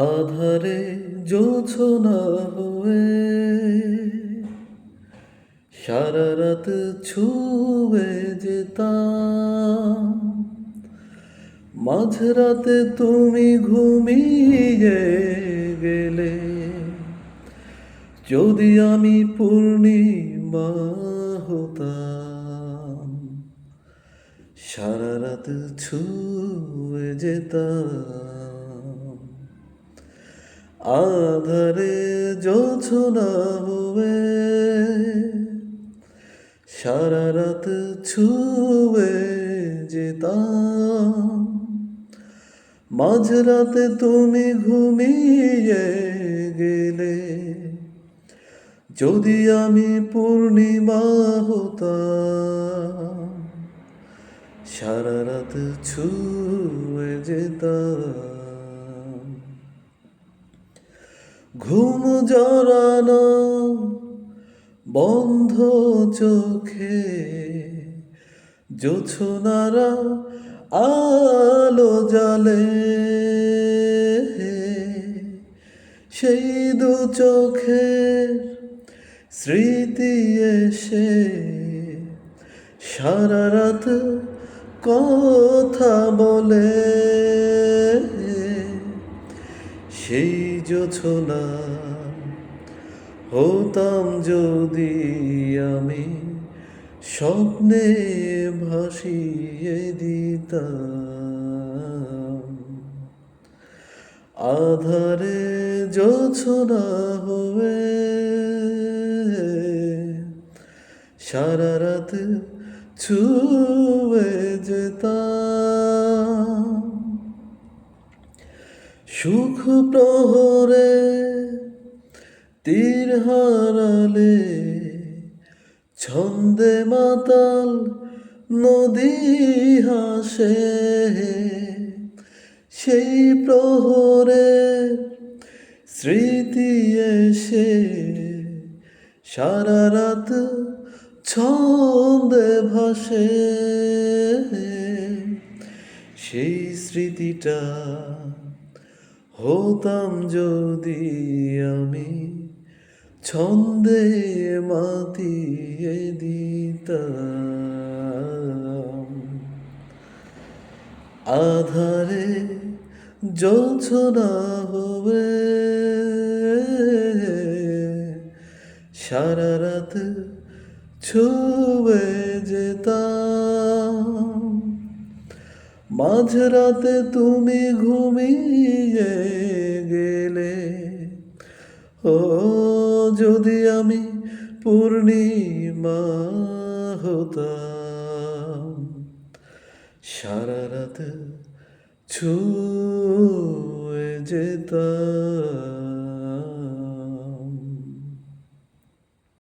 আধারে জোছনা হয়ে সারা রাত ছুঁয়ে যেতাম। মাঝরাতে তুমি ঘুমিয়ে গেলে, যদি আমি পূর্ণিমা হতাম, সারা রাত ছুঁয়ে যেতাম। আধারে জোছনা হয়ে সারা রাত ছুঁয়ে যেতাম। মাঝরাতে তুমি ঘুমিয়ে গেলে, যদি আমি পূর্ণিমা হতাম, সারা রাত ছুঁয়ে যেতাম। ঘুম জড়ানো বন্ধ চোখে জোছনারা আলো জালে, সেই দু চোখের স্মৃতি এসে সারা রাত কথা বলে। সেই জোছনা হতাম যদি আমি, স্বপ্নে ভাসিয়ে দিতাম। আধারে জোছনা হয়ে সারা রাত ছুঁয়ে যেতাম। সুখ প্রহরে তীর হারালে, ছন্দে মাতাল নদী হাসে, সেই প্রহরে স্মৃতি এসে সারা রাত ছন্দে ভাসে। সেই স্মৃতিটা হতাম যদি আমি, ছন্দে মাতিয়ে দিতাম। আধারে জোছনা হয়ে সারা রাত ছুঁয়ে যেতাম। মাঝরাতে তুমি ঘুমিয়ে গেলে, ও যদি আমি পূর্ণিমা হতাম, সারা রাত ছুঁয়ে যেতাম।